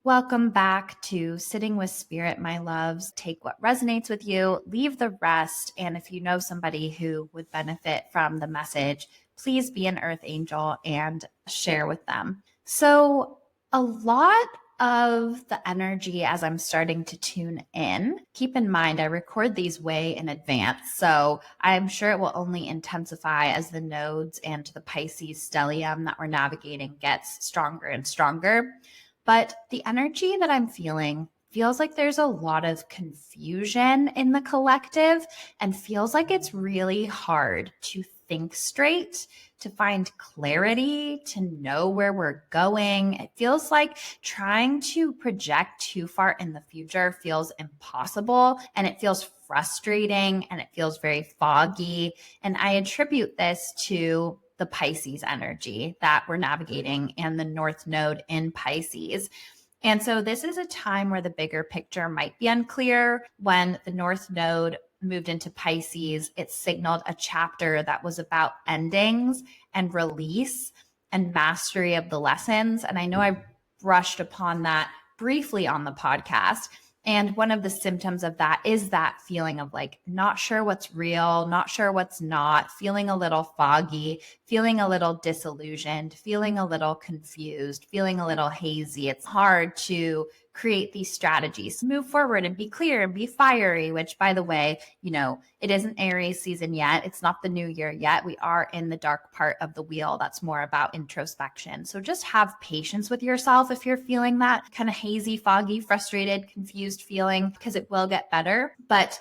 Welcome back to Sitting with Spirit, my loves. Take what resonates with you, leave the rest. And if you know somebody who would benefit from the message, please be an earth angel and share with them. So, a lot of the energy as I'm starting to tune in, keep in mind, I record these way in advance. So, I'm sure it will only intensify as the nodes and the Pisces stellium that we're navigating gets stronger and stronger. But the energy that I'm feeling feels like there's a lot of confusion in the collective and feels like it's really hard to think straight, to find clarity, to know where we're going. It feels like trying to project too far in the future feels impossible, and it feels frustrating, and it feels very foggy. And I attribute this to the Pisces energy that we're navigating and the North Node in Pisces. And so this is a time where the bigger picture might be unclear. When the North Node moved into Pisces, it signaled a chapter that was about endings and release and mastery of the lessons. And I know I brushed upon that briefly on the podcast. And one of the symptoms of that is that feeling of like, not sure what's real, not sure what's not, feeling a little foggy, feeling a little disillusioned, feeling a little confused, feeling a little hazy. It's hard to create these strategies, move forward and be clear and be fiery, which, by the way, it isn't Aries season yet. It's not the new year yet. We are in the dark part of the wheel. That's more about introspection. So just have patience with yourself if you're feeling that kind of hazy, foggy, frustrated, confused feeling, because it will get better. But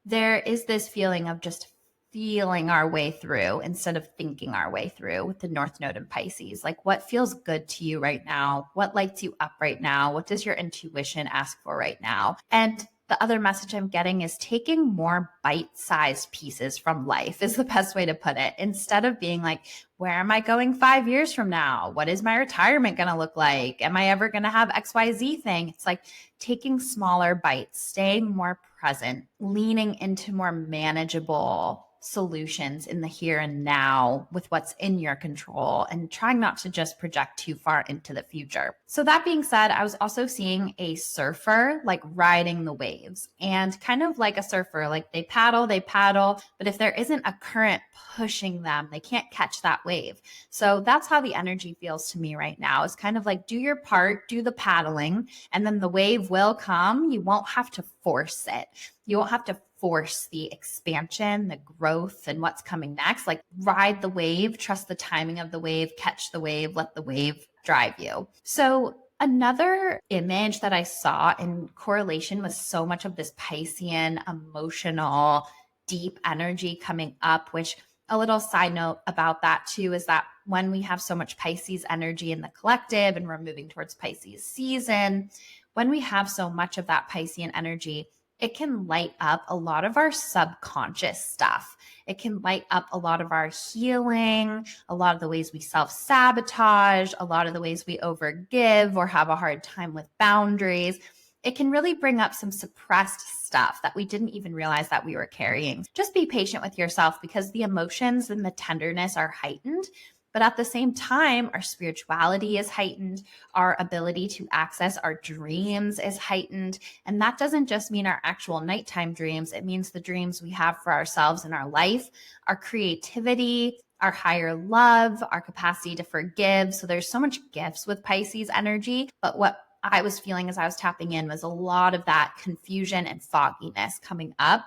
there is this feeling of just feeling our way through instead of thinking our way through with the North Node in Pisces. Like, what feels good to you right now? What lights you up right now? What does your intuition ask for right now? And the other message I'm getting is taking more bite-sized pieces from life is the best way to put it. Instead of being like, where am I going 5 years from now? What is my retirement going to look like? Am I ever going to have XYZ thing? It's like taking smaller bites, staying more present, leaning into more manageable solutions in the here and now with what's in your control, and trying not to just project too far into the future. So that being said, I was also seeing a surfer like riding the waves, and kind of like a surfer, like they paddle, but if there isn't a current pushing them, they can't catch that wave. So that's how the energy feels to me right now. It's kind of like, do your part, do the paddling, and then the wave will come. You won't have to force it. You won't have to force the expansion, the growth, and what's coming next. Like, ride the wave, trust the timing of the wave, catch the wave, let the wave drive you. So another image that I saw in correlation with so much of this Piscean emotional, deep energy coming up, which a little side note about that too, is that when we have so much Pisces energy in the collective and we're moving towards Pisces season, when we have so much of that Piscean energy, it can light up a lot of our subconscious stuff. It can light up a lot of our healing, a lot of the ways we self-sabotage, a lot of the ways we overgive or have a hard time with boundaries. It can really bring up some suppressed stuff that we didn't even realize that we were carrying. Just be patient with yourself, because the emotions and the tenderness are heightened. But at the same time, our spirituality is heightened. Our ability to access our dreams is heightened. And that doesn't just mean our actual nighttime dreams. It means the dreams we have for ourselves in our life, our creativity, our higher love, our capacity to forgive. So there's so much gifts with Pisces energy. But what I was feeling as I was tapping in was a lot of that confusion and fogginess coming up.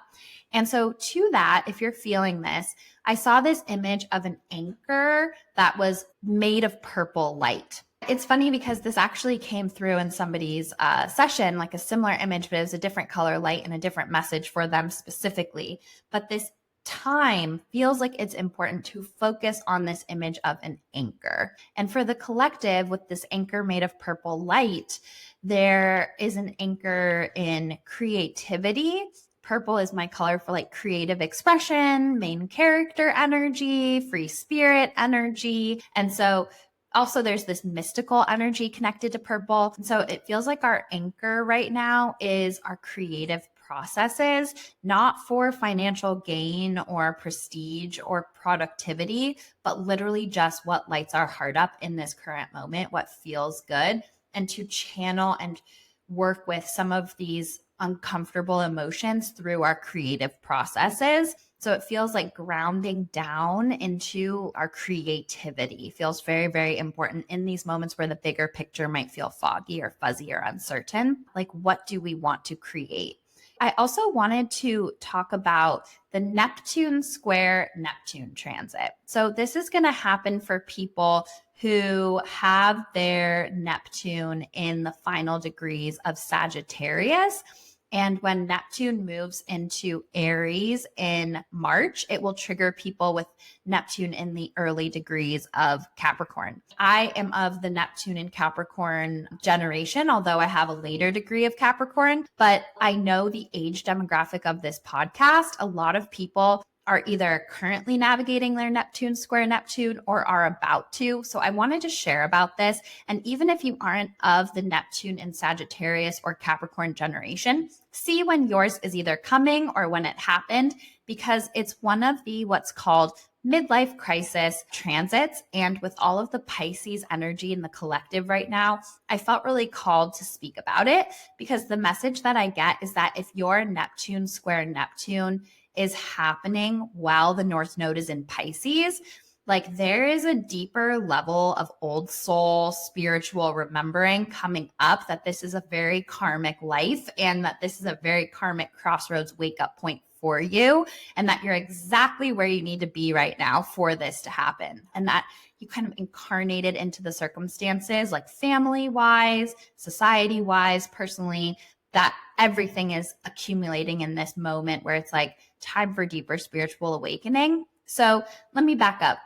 And so to that, if you're feeling this, I saw this image of an anchor that was made of purple light. It's funny because this actually came through in somebody's session, like a similar image, but it was a different color light and a different message for them specifically. But this time feels like it's important to focus on this image of an anchor. And for the collective, with this anchor made of purple light, there is an anchor in creativity. Purple is my color for like creative expression, main character energy, free spirit energy. And so also there's this mystical energy connected to purple. And so it feels like our anchor right now is our creative processes, not for financial gain or prestige or productivity, but literally just what lights our heart up in this current moment, what feels good. and to channel and work with some of these uncomfortable emotions through our creative processes. So it feels like grounding down into our creativity feels very, very important in these moments where the bigger picture might feel foggy or fuzzy or uncertain. Like, what do we want to create? I also wanted to talk about the Neptune square Neptune transit. So this is going to happen for people who have their Neptune in the final degrees of Sagittarius. And when Neptune moves into Aries in March, it will trigger people with Neptune in the early degrees of Capricorn. I am of the Neptune in Capricorn generation, although I have a later degree of Capricorn, but I know the age demographic of this podcast. A lot of people are either currently navigating their Neptune square Neptune or are about to. So I wanted to share about this. And even if you aren't of the Neptune in Sagittarius or Capricorn generation, see when yours is either coming or when it happened, because it's one of the what's called midlife crisis transits. And with all of the Pisces energy in the collective right now, I felt really called to speak about it, because the message that I get is that if your Neptune square Neptune is happening while the North Node is in Pisces, like there is a deeper level of old soul spiritual remembering coming up, that this is a very karmic life and that this is a very karmic crossroads wake up point for you, and that you're exactly where you need to be right now for this to happen, and that you kind of incarnated into the circumstances, like family wise, society wise, personally, that everything is accumulating in this moment where it's like time for deeper spiritual awakening. So let me back up.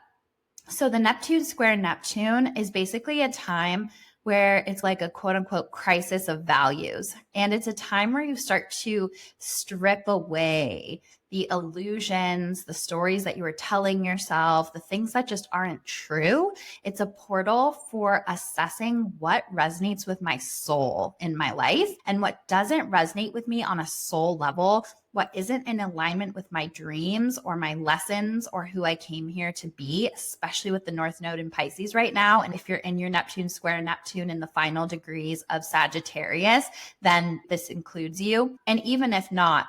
So the Neptune square Neptune is basically a time where it's like a quote unquote crisis of values. And it's a time where you start to strip away the illusions, the stories that you were telling yourself, the things that just aren't true. It's a portal for assessing what resonates with my soul in my life and what doesn't resonate with me on a soul level, what isn't in alignment with my dreams or my lessons or who I came here to be, especially with the North Node in Pisces right now. And if you're in your Neptune square Neptune in the final degrees of Sagittarius, then this includes you. And even if not,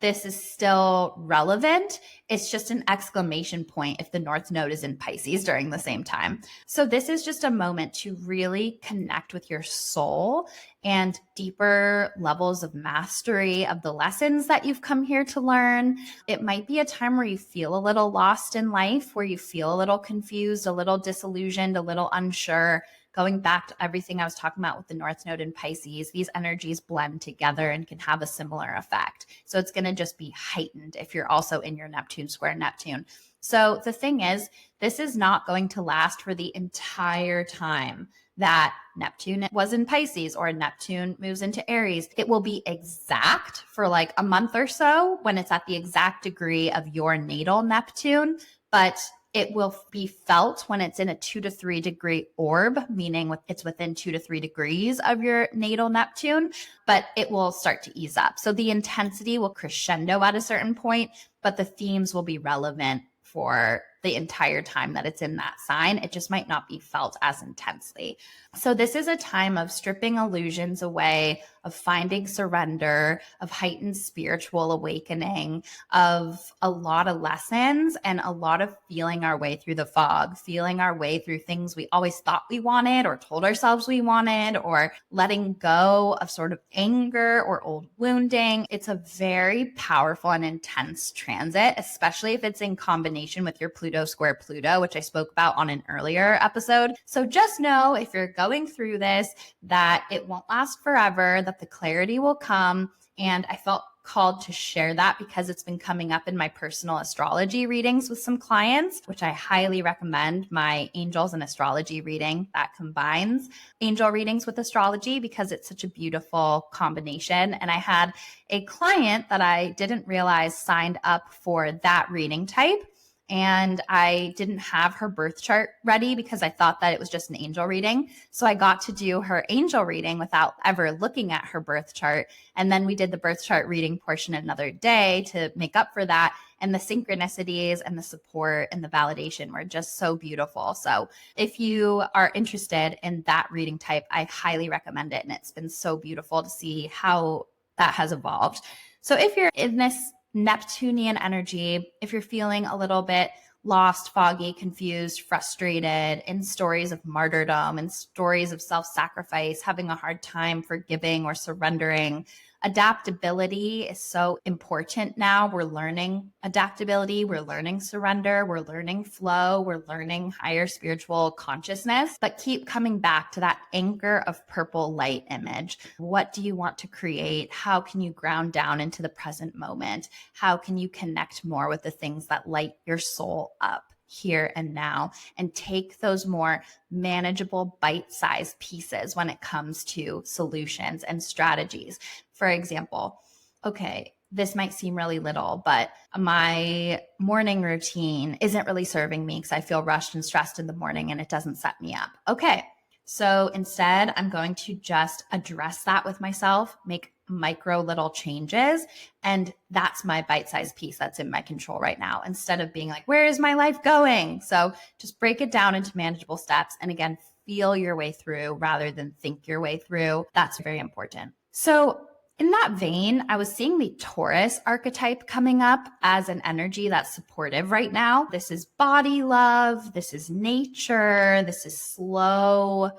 this is still relevant. It's just an exclamation point if the North Node is in Pisces during the same time. So this is just a moment to really connect with your soul and deeper levels of mastery of the lessons that you've come here to learn. It might be a time where you feel a little lost in life, where you feel a little confused, a little disillusioned, a little unsure. Going back to everything I was talking about with the North Node in Pisces, these energies blend together and can have a similar effect. So it's going to just be heightened if you're also in your Neptune square Neptune. So the thing is, this is not going to last for the entire time that Neptune was in Pisces or Neptune moves into Aries. It will be exact for like a month or so when it's at the exact degree of your natal Neptune, but it will be felt when it's in a 2 to 3 degree orb, meaning it's within 2 to 3 degrees of your natal Neptune, but it will start to ease up. So the intensity will crescendo at a certain point, but the themes will be relevant for the entire time that it's in that sign. It just might not be felt as intensely. So this is a time of stripping illusions away, of finding surrender, of heightened spiritual awakening, of a lot of lessons and a lot of feeling our way through the fog, feeling our way through things we always thought we wanted or told ourselves we wanted, or letting go of sort of anger or old wounding. It's a very powerful and intense transit, especially if it's in combination with your Pluto square Pluto, which I spoke about on an earlier episode. So just know if you're going through this, that it won't last forever, that the clarity will come. And I felt called to share that because it's been coming up in my personal astrology readings with some clients, which I highly recommend, my angels and astrology reading that combines angel readings with astrology, because it's such a beautiful combination. And I had a client that I didn't realize signed up for that reading type. and I didn't have her birth chart ready because I thought that it was just an angel reading. So I got to do her angel reading without ever looking at her birth chart. And then we did the birth chart reading portion another day to make up for that. And the synchronicities and the support and the validation were just so beautiful. So if you are interested in that reading type, I highly recommend it. And it's been so beautiful to see how that has evolved. So if you're in this Neptunian energy, if you're feeling a little bit lost, foggy, confused, frustrated, in stories of martyrdom and stories of self-sacrifice, having a hard time forgiving or surrendering, adaptability is so important now. We're learning adaptability, we're learning surrender, we're learning flow, we're learning higher spiritual consciousness, but keep coming back to that anchor of purple light image. What do you want to create? How can you ground down into the present moment? How can you connect more with the things that light your soul up here and now, and take those more manageable bite-sized pieces when it comes to solutions and strategies. For example, okay, this might seem really little, but my morning routine isn't really serving me because I feel rushed and stressed in the morning and it doesn't set me up. Okay, so instead, I'm going to just address that with myself, make micro little changes. And that's my bite-sized piece that's in my control right now, instead of being like, where is my life going? So just break it down into manageable steps. And again, feel your way through rather than think your way through. That's very important. So in that vein, I was seeing the Taurus archetype coming up as an energy that's supportive right now. This is body love. This is nature. This is slow,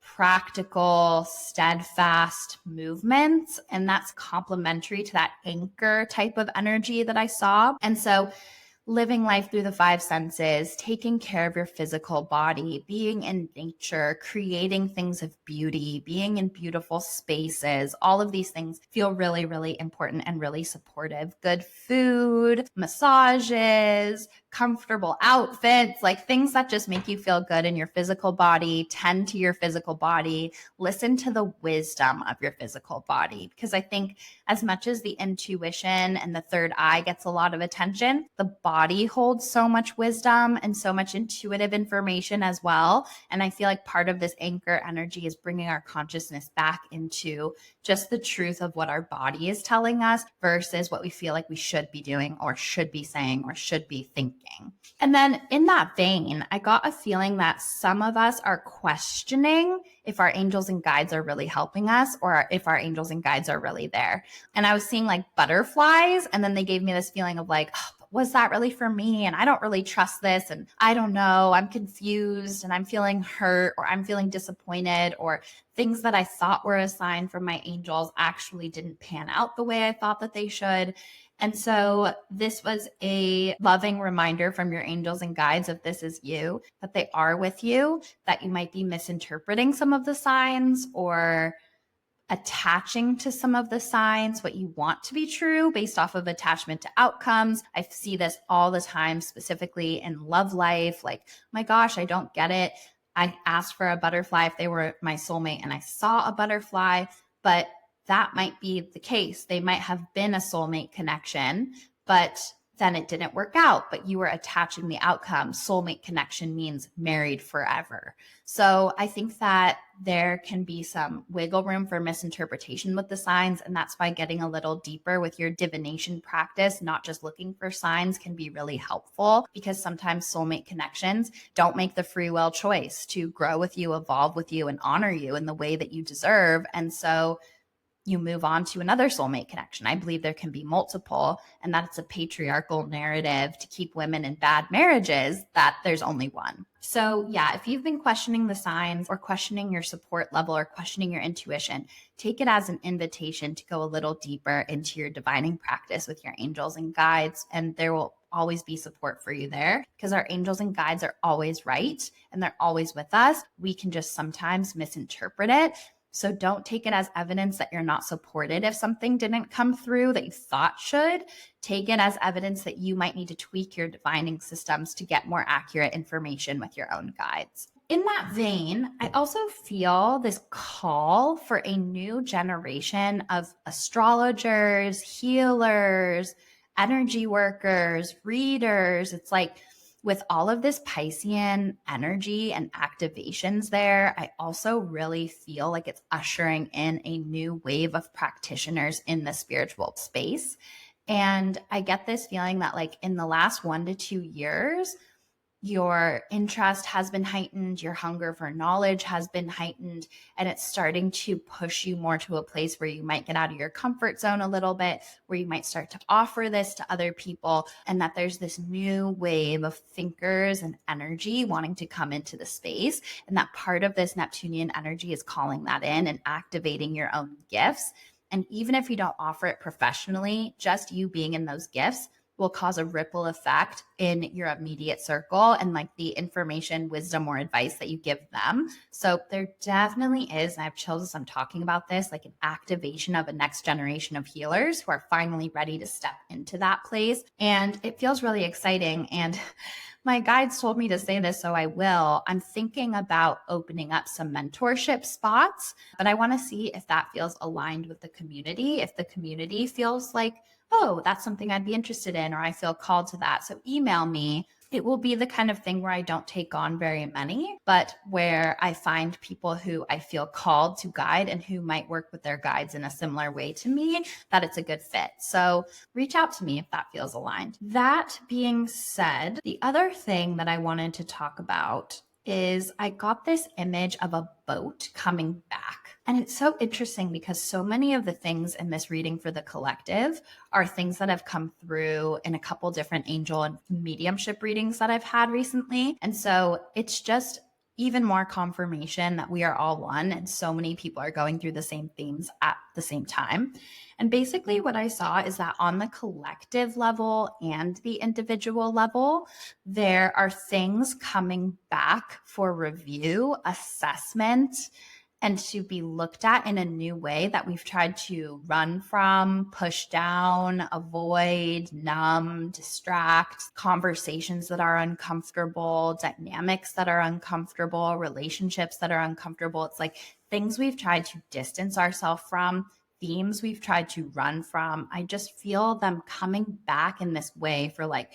practical, steadfast movements. And that's complementary to that anchor type of energy that I saw. And so living life through the five senses, taking care of your physical body, being in nature, creating things of beauty, being in beautiful spaces, all of these things feel really, really important and really supportive. Good food, massages, comfortable outfits, like things that just make you feel good in your physical body. Tend to your physical body, listen to the wisdom of your physical body. Because I think as much as the intuition and the third eye gets a lot of attention, the body holds so much wisdom and so much intuitive information as well. And I feel like part of this anchor energy is bringing our consciousness back into just the truth of what our body is telling us versus what we feel like we should be doing or should be saying or should be thinking. And then in that vein, I got a feeling that some of us are questioning if our angels and guides are really helping us or if our angels and guides are really there. And I was seeing like butterflies, and then they gave me this feeling of like, oh, was that really for me? And I don't really trust this. And I don't know, I'm confused and I'm feeling hurt or I'm feeling disappointed, or things that I thought were a sign from my angels actually didn't pan out the way I thought that they should. And so this was a loving reminder from your angels and guides, if this is you, that they are with you, that you might be misinterpreting some of the signs or attaching to some of the signs what you want to be true based off of attachment to outcomes. I see this all the time, specifically in love life. Like, my gosh, I don't get it. I asked for a butterfly if they were my soulmate and I saw a butterfly, but that might be the case. They might have been a soulmate connection, but then it didn't work out, but you were attaching the outcome. Soulmate connection means married forever. So I think that there can be some wiggle room for misinterpretation with the signs. And that's why getting a little deeper with your divination practice, not just looking for signs, can be really helpful, because sometimes soulmate connections don't make the free will choice to grow with you, evolve with you, and honor you in the way that you deserve. And so you move on to another soulmate connection. I believe there can be multiple, and that it's a patriarchal narrative to keep women in bad marriages that there's only one. So yeah, if you've been questioning the signs or questioning your support level or questioning your intuition, take it as an invitation to go a little deeper into your divining practice with your angels and guides, and there will always be support for you there, because our angels and guides are always right and they're always with us. We can just sometimes misinterpret it. So don't take it as evidence that you're not supported if something didn't come through that you thought should. Take it as evidence that you might need to tweak your divining systems to get more accurate information with your own guides. In that vein, I also feel this call for a new generation of astrologers, healers, energy workers, readers. It's like with all of this Piscean energy and activations there, I also really feel like it's ushering in a new wave of practitioners in the spiritual space. And I get this feeling that, like, in the last 1 to 2 years, your interest has been heightened, your hunger for knowledge has been heightened, and it's starting to push you more to a place where you might get out of your comfort zone a little bit, where you might start to offer this to other people, and that there's this new wave of thinkers and energy wanting to come into the space. And that part of this Neptunian energy is calling that in and activating your own gifts. And even if you don't offer it professionally, just you being in those gifts will cause a ripple effect in your immediate circle and like the information, wisdom, or advice that you give them. So there definitely is, and I have chills as I'm talking about this, like an activation of a next generation of healers who are finally ready to step into that place. And it feels really exciting. And my guides told me to say this, so I will. I'm thinking about opening up some mentorship spots, but I want to see if that feels aligned with the community. If the community feels like, oh, that's something I'd be interested in, or I feel called to that. So email me. It will be the kind of thing where I don't take on very many, but where I find people who I feel called to guide and who might work with their guides in a similar way to me, that it's a good fit. So reach out to me if that feels aligned. That being said, the other thing that I wanted to talk about is I got this image of a boat coming back. And it's so interesting because so many of the things in this reading for the collective are things that have come through in a couple different angel and mediumship readings that I've had recently. And so it's just even more confirmation that we are all one and so many people are going through the same themes at the same time. And basically what I saw is that on the collective level and the individual level, there are things coming back for review, assessment, and to be looked at in a new way that we've tried to run from, push down, avoid, numb, distract, conversations that are uncomfortable, dynamics that are uncomfortable, relationships that are uncomfortable. It's like things we've tried to distance ourselves from, themes we've tried to run from. I just feel them coming back in this way for like,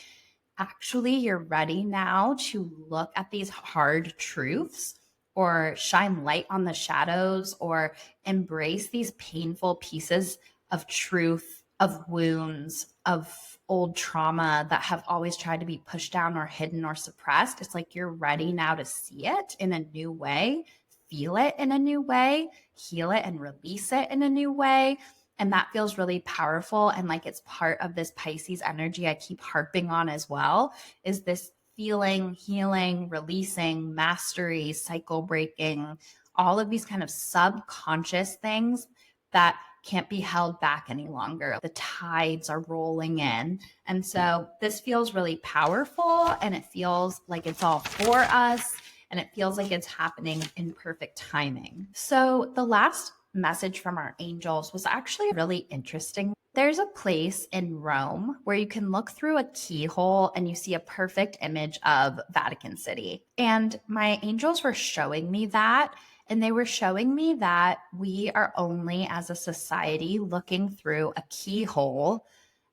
actually, you're ready now to look at these hard truths or shine light on the shadows or embrace these painful pieces of truth, of wounds, of old trauma that have always tried to be pushed down or hidden or suppressed. It's like you're ready now to see it in a new way, feel it in a new way, heal it and release it in a new way. And that feels really powerful. And like it's part of this Pisces energy I keep harping on as well, is this feeling, healing, releasing, mastery, cycle breaking, all of these kind of subconscious things that can't be held back any longer. The tides are rolling in. And so this feels really powerful and it feels like it's all for us and it feels like it's happening in perfect timing. So the last message from our angels was actually really interesting. There's a place in Rome where you can look through a keyhole and you see a perfect image of Vatican City. And my angels were showing me that. And they were showing me that we are only as a society looking through a keyhole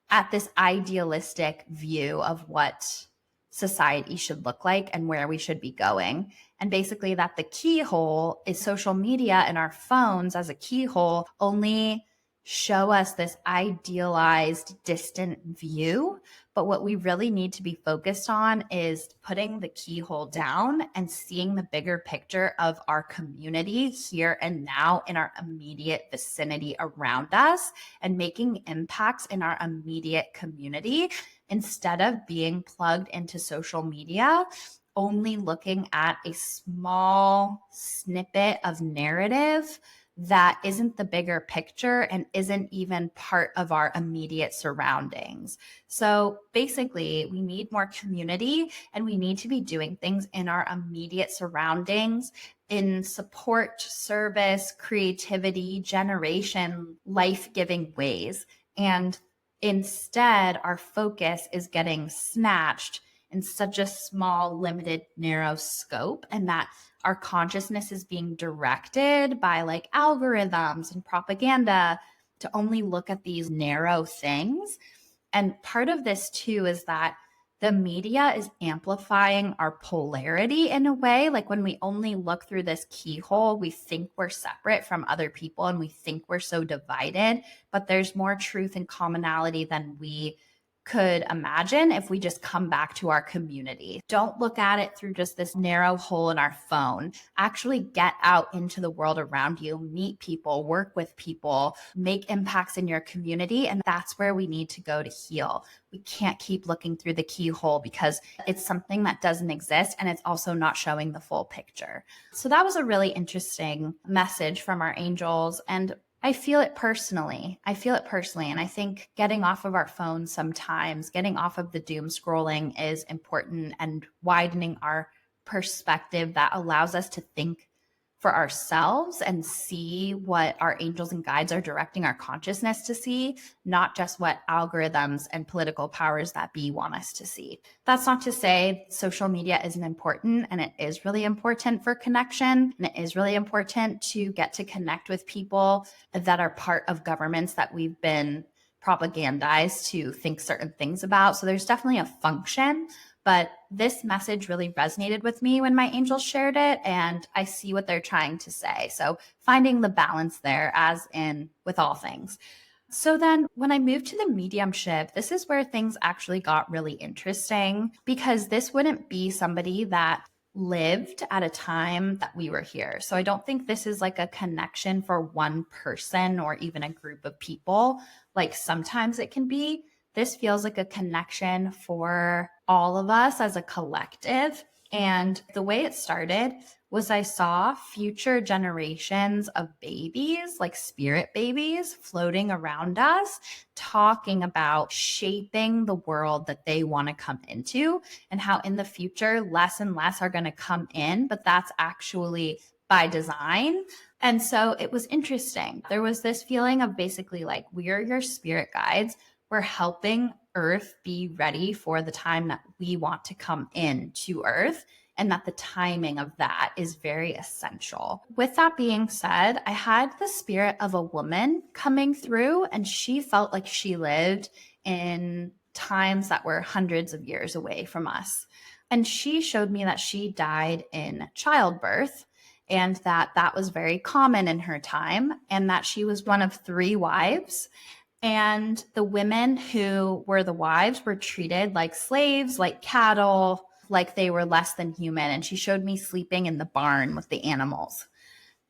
at this idealistic view of what society should look like and where we should be going. And basically that the keyhole is social media and our phones as a keyhole only show us this idealized, distant view. But what we really need to be focused on is putting the keyhole down and seeing the bigger picture of our community here and now in our immediate vicinity around us and making impacts in our immediate community instead of being plugged into social media, only looking at a small snippet of narrative that isn't the bigger picture and isn't even part of our immediate surroundings. So basically, we need more community and we need to be doing things in our immediate surroundings in support, service, creativity, generation, life-giving ways. And instead, our focus is getting snatched in such a small, limited, narrow scope, and that our consciousness is being directed by like algorithms and propaganda to only look at these narrow things. And part of this too is that The media is amplifying our polarity in a way. Like when we only look through this keyhole, we think we're separate from other people and we think we're so divided, but there's more truth and commonality than we could imagine if we just come back to our community. Don't look at it through just this narrow hole in our phone. Actually get out into the world around you, meet people, work with people, make impacts in your community. And that's where we need to go to heal. We can't keep looking through the keyhole because it's something that doesn't exist and it's also not showing the full picture. So that was a really interesting message from our angels. And I feel it personally. And I think getting off of our phones sometimes, getting off of the doom scrolling is important, and widening our perspective that allows us to think for ourselves and see what our angels and guides are directing our consciousness to see, not just what algorithms and political powers that be want us to see. That's not to say social media isn't important, and it is really important for connection, and it is really important to get to connect with people that are part of governments that we've been propagandized to think certain things about. So there's definitely a function. But this message really resonated with me when my angels shared it, and I see what they're trying to say. So finding the balance there, as in with all things. So then when I moved to the mediumship, this is where things actually got really interesting, because this wouldn't be somebody that lived at a time that we were here. So I don't think this is like a connection for one person or even a group of people, like sometimes it can be. This feels like a connection for all of us as a collective. And the way it started was I saw future generations of babies, like spirit babies, floating around us, talking about shaping the world that they want to come into, and how in the future, less and less are going to come in, but that's actually by design. And so it was interesting. There was this feeling of basically like, we're your spirit guides. We're helping Earth be ready for the time that we want to come in to Earth, and that the timing of that is very essential. With that being said, I had the spirit of a woman coming through, and she felt like she lived in times that were hundreds of years away from us. And she showed me that she died in childbirth, and that that was very common in her time, and that she was one of 3 wives. And the women who were the wives were treated like slaves, like cattle, like they were less than human. And she showed me sleeping in the barn with the animals.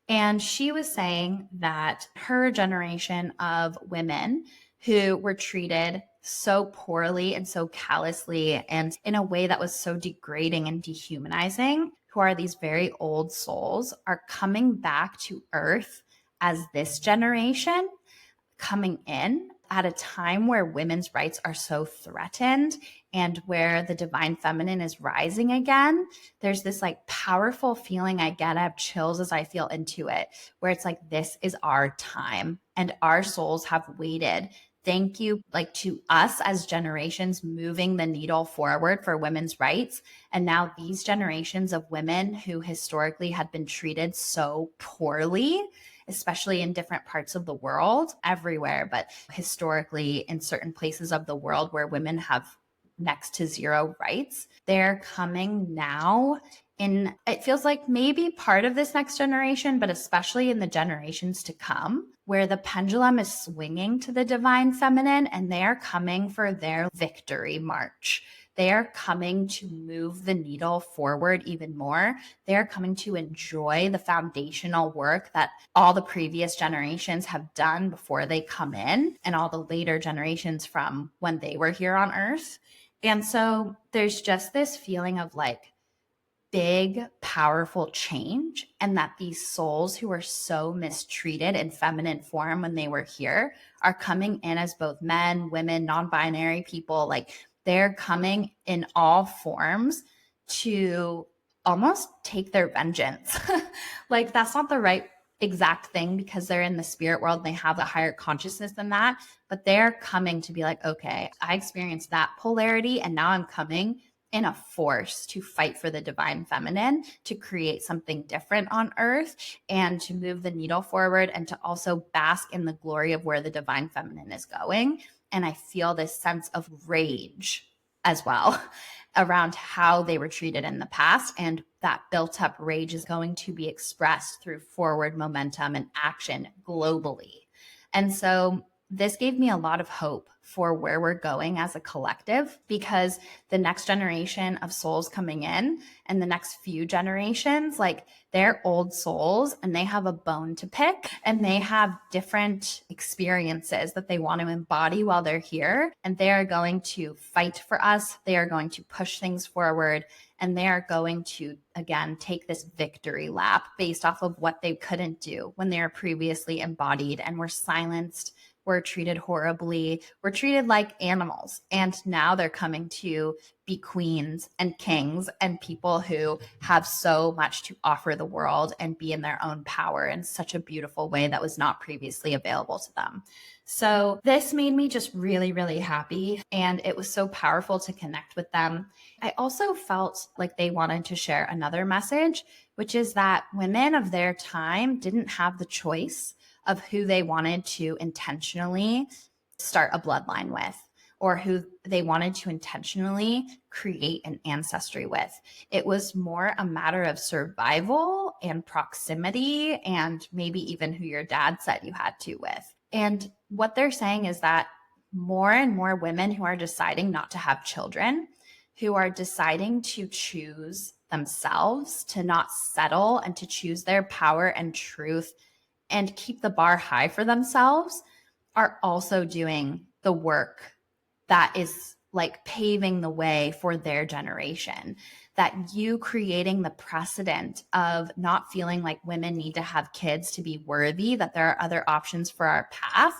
And she was saying that her generation of women who were treated so poorly and so callously and in a way that was so degrading and dehumanizing, who are these very old souls, are coming back to Earth as this generation, coming in at a time where women's rights are so threatened and where the divine feminine is rising again. There's this like powerful feeling I get. I have chills as I feel into it, where it's like, this is our time and our souls have waited. Thank you, like, to us as generations moving the needle forward for women's rights. And now these generations of women who historically had been treated so poorly, especially in different parts of the world, everywhere, but historically in certain places of the world where women have next to zero rights, they're coming now. And it feels like maybe part of this next generation, but especially in the generations to come, where the pendulum is swinging to the divine feminine, and they are coming for their victory march. They are coming to move the needle forward even more. They are coming to enjoy the foundational work that all the previous generations have done before they come in, and all the later generations from when they were here on Earth. And so there's just this feeling of like big, powerful change, and that these souls who were so mistreated in feminine form when they were here are coming in as both men, women, non-binary people. Like, they're coming in all forms to almost take their vengeance. Like, that's not the right exact thing, because they're in the spirit world and they have a higher consciousness than that, but they're coming to be like, okay, I experienced that polarity, and now I'm coming in a force to fight for the divine feminine, to create something different on Earth, and to move the needle forward, and to also bask in the glory of where the divine feminine is going. And I feel this sense of rage as well around how they were treated in the past. And that built up rage is going to be expressed through forward momentum and action globally. And so this gave me a lot of hope for where we're going as a collective, because the next generation of souls coming in and the next few generations, like, they're old souls and they have a bone to pick and they have different experiences that they want to embody while they're here. And they are going to fight for us. They are going to push things forward. And they are going to, again, take this victory lap based off of what they couldn't do when they were previously embodied and were silenced, were treated horribly, were treated like animals. And now they're coming to be queens and kings and people who have so much to offer the world and be in their own power in such a beautiful way that was not previously available to them. So this made me just really, really happy. And it was so powerful to connect with them. I also felt like they wanted to share another message, which is that women of their time didn't have the choice of who they wanted to intentionally start a bloodline with, or who they wanted to intentionally create an ancestry with. It was more a matter of survival and proximity, and maybe even who your dad said you had to with. And what they're saying is that more and more women who are deciding not to have children, who are deciding to choose themselves, to not settle, and to choose their power and truth and keep the bar high for themselves, are also doing the work that is like paving the way for their generation. That you creating the precedent of not feeling like women need to have kids to be worthy, that there are other options for our path,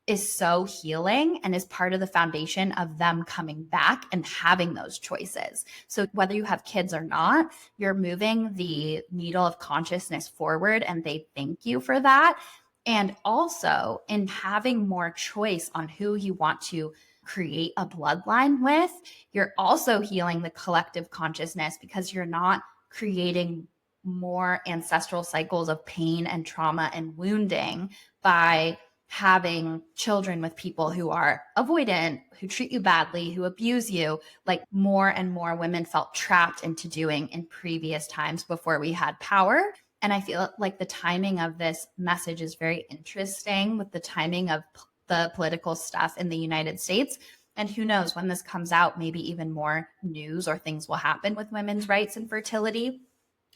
is so healing and is part of the foundation of them coming back and having those choices. So whether you have kids or not, you're moving the needle of consciousness forward, and they thank you for that. And also in having more choice on who you want to create a bloodline with, you're also healing the collective consciousness, because you're not creating more ancestral cycles of pain and trauma and wounding by having children with people who are avoidant, who treat you badly, who abuse you, like more and more women felt trapped into doing in previous times before we had power. And I feel like the timing of this message is very interesting with the timing of the political stuff in the United States. And who knows, when this comes out, maybe even more news or things will happen with women's rights and fertility.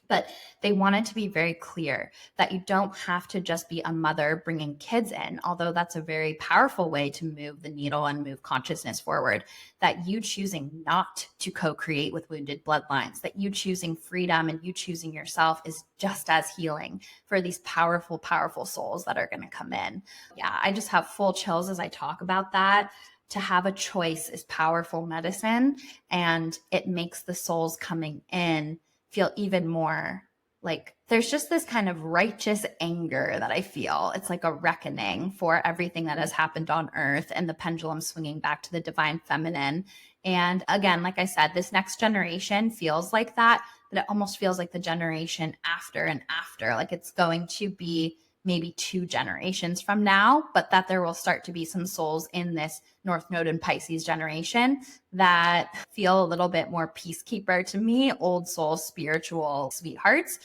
But they wanted to be very clear that you don't have to just be a mother bringing kids in, although that's a very powerful way to move the needle and move consciousness forward. That you choosing not to co-create with wounded bloodlines, that you choosing freedom and you choosing yourself is just as healing for these powerful, powerful souls that are going to come in. Yeah, I just have full chills as I talk about that. To have a choice is powerful medicine, and it makes the souls coming in feel even more like there's just this kind of righteous anger that I feel. It's like a reckoning for everything that has happened on earth and the pendulum swinging back to the divine feminine. And again, like I said, this next generation feels like that, but it almost feels like the generation after and after, like it's going to be maybe 2 generations from now, but that there will start to be some souls in this North Node and Pisces generation that feel a little bit more peacekeeper to me, old soul, spiritual sweethearts.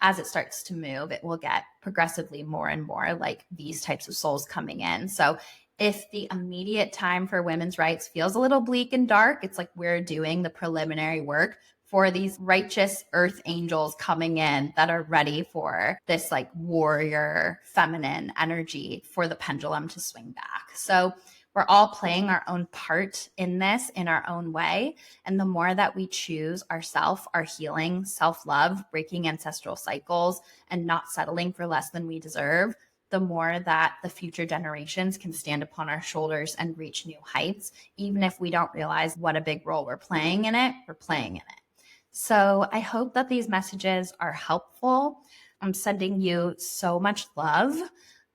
As it starts to move, it will get progressively more and more like these types of souls coming in. So if the immediate time for women's rights feels a little bleak and dark, it's like we're doing the preliminary work for these righteous earth angels coming in that are ready for this like warrior feminine energy for the pendulum to swing back. So we're all playing our own part in this in our own way. And the more that we choose ourself, our healing, self-love, breaking ancestral cycles, and not settling for less than we deserve, the more that the future generations can stand upon our shoulders and reach new heights. Even if we don't realize what a big role we're playing in it, we're playing in it. So I hope that these messages are helpful. I'm sending you so much love.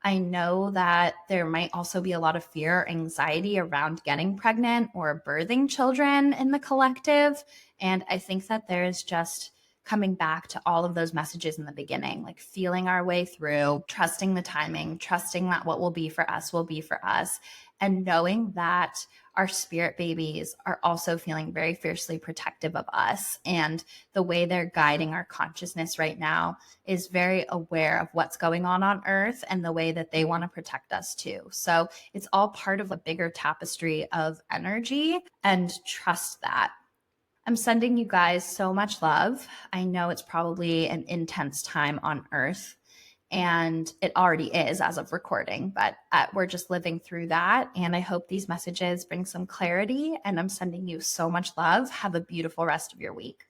I know that there might also be a lot of fear or anxiety around getting pregnant or birthing children in the collective. And I think that there is just coming back to all of those messages in the beginning, like feeling our way through, trusting the timing, trusting that what will be for us will be for us, and knowing that our spirit babies are also feeling very fiercely protective of us. And the way they're guiding our consciousness right now is very aware of what's going on earth and the way that they want to protect us too. So it's all part of a bigger tapestry of energy, and trust that. I'm sending you guys so much love. I know it's probably an intense time on earth, and it already is as of recording, but we're just living through that. And I hope these messages bring some clarity, and I'm sending you so much love. Have a beautiful rest of your week.